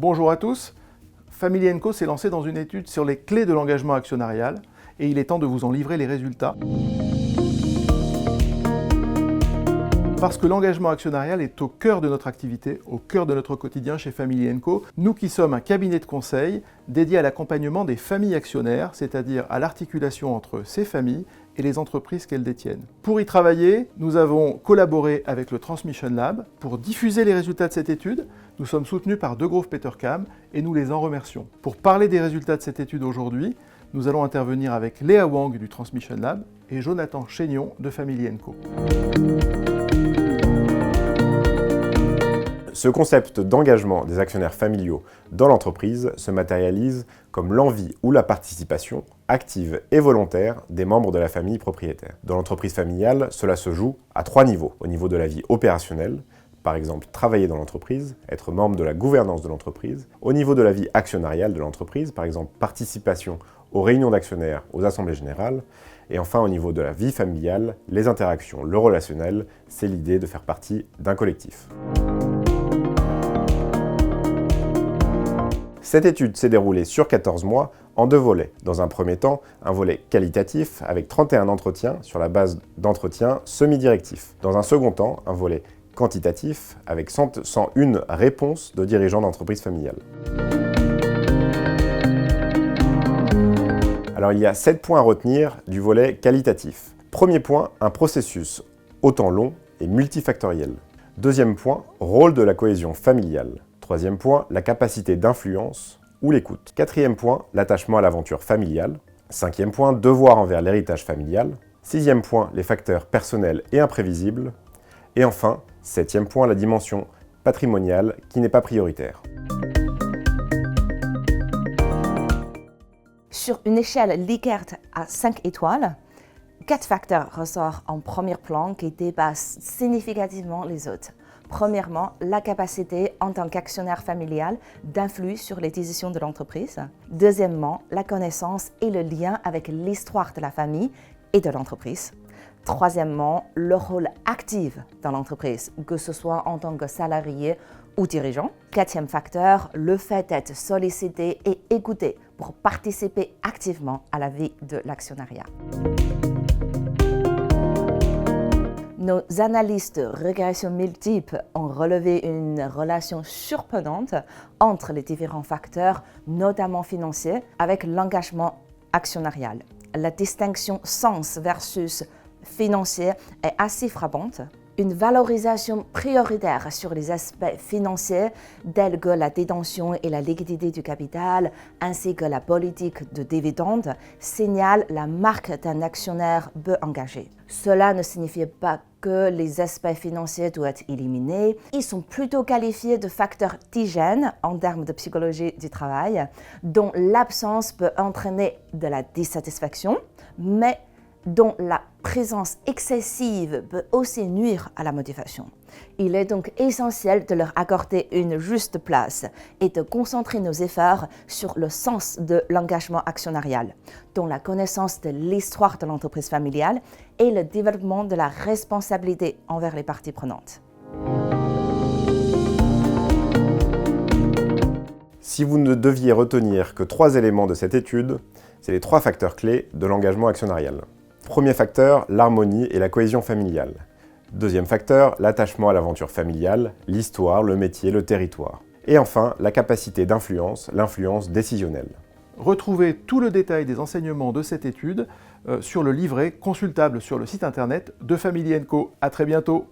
Bonjour à tous. Family & Co s'est lancé dans une étude sur les clés de l'engagement actionnarial et il est temps de vous en livrer les résultats. Parce que l'engagement actionnarial est au cœur de notre activité, au cœur de notre quotidien chez Family & Co. Nous qui sommes un cabinet de conseil dédié à l'accompagnement des familles actionnaires, c'est-à-dire à l'articulation entre ces familles et les entreprises qu'elles détiennent. Pour y travailler, nous avons collaboré avec le Transmission Lab pour diffuser les résultats de cette étude. Nous sommes soutenus par Degroof Petercam et nous les en remercions. Pour parler des résultats de cette étude aujourd'hui, nous allons intervenir avec Léa Wang du Transmission Lab et Jonathan Chénion de Family & Co. Ce concept d'engagement des actionnaires familiaux dans l'entreprise se matérialise comme l'envie ou la participation active et volontaire des membres de la famille propriétaire. Dans l'entreprise familiale, cela se joue à 3 niveaux. Au niveau de la vie opérationnelle, par exemple travailler dans l'entreprise, être membre de la gouvernance de l'entreprise. Au niveau de la vie actionnariale de l'entreprise, par exemple participation aux réunions d'actionnaires, aux assemblées générales. Et enfin, au niveau de la vie familiale, les interactions, le relationnel, c'est l'idée de faire partie d'un collectif. Cette étude s'est déroulée sur 14 mois en 2 volets. Dans un premier temps, un volet qualitatif avec 31 entretiens sur la base d'entretiens semi-directifs. Dans un second temps, un volet quantitatif avec 101 réponses de dirigeants d'entreprises familiales. Alors il y a 7 points à retenir du volet qualitatif. Premier point, un processus autant long et multifactoriel. Deuxième point, rôle de la cohésion familiale. Troisième point, la capacité d'influence ou l'écoute. Quatrième point, l'attachement à l'aventure familiale. Cinquième point, devoir envers l'héritage familial. Sixième point, les facteurs personnels et imprévisibles. Et enfin, septième point, la dimension patrimoniale qui n'est pas prioritaire. Sur une échelle Likert à 5 étoiles, 4 facteurs ressortent en premier plan qui dépassent significativement les autres. Premièrement, la capacité en tant qu'actionnaire familial d'influer sur les décisions de l'entreprise. Deuxièmement, la connaissance et le lien avec l'histoire de la famille et de l'entreprise. Troisièmement, le rôle actif dans l'entreprise, que ce soit en tant que salarié ou dirigeant. Quatrième facteur, le fait d'être sollicité et écouté pour participer activement à la vie de l'actionnariat. Nos analystes de régression multiple ont relevé une relation surprenante entre les différents facteurs, notamment financiers, avec l'engagement actionnarial. La distinction sens versus financier est assez frappante. Une valorisation prioritaire sur les aspects financiers tels que la détention et la liquidité du capital, ainsi que la politique de dividendes, signale la marque d'un actionnaire peu engagé. Cela ne signifie pas que les aspects financiers doivent être éliminés. Ils sont plutôt qualifiés de facteurs d'hygiène en termes de psychologie du travail, dont l'absence peut entraîner de la dissatisfaction, mais dont la présence excessive peut aussi nuire à la motivation. Il est donc essentiel de leur accorder une juste place et de concentrer nos efforts sur le sens de l'engagement actionnarial, dont la connaissance de l'histoire de l'entreprise familiale et le développement de la responsabilité envers les parties prenantes. Si vous ne deviez retenir que 3 éléments de cette étude, c'est les 3 facteurs clés de l'engagement actionnarial. Premier facteur, l'harmonie et la cohésion familiale. Deuxième facteur, l'attachement à l'aventure familiale, l'histoire, le métier, le territoire. Et enfin, la capacité d'influence, l'influence décisionnelle. Retrouvez tout le détail des enseignements de cette étude sur le livret consultable sur le site internet de Family & Co. À très bientôt.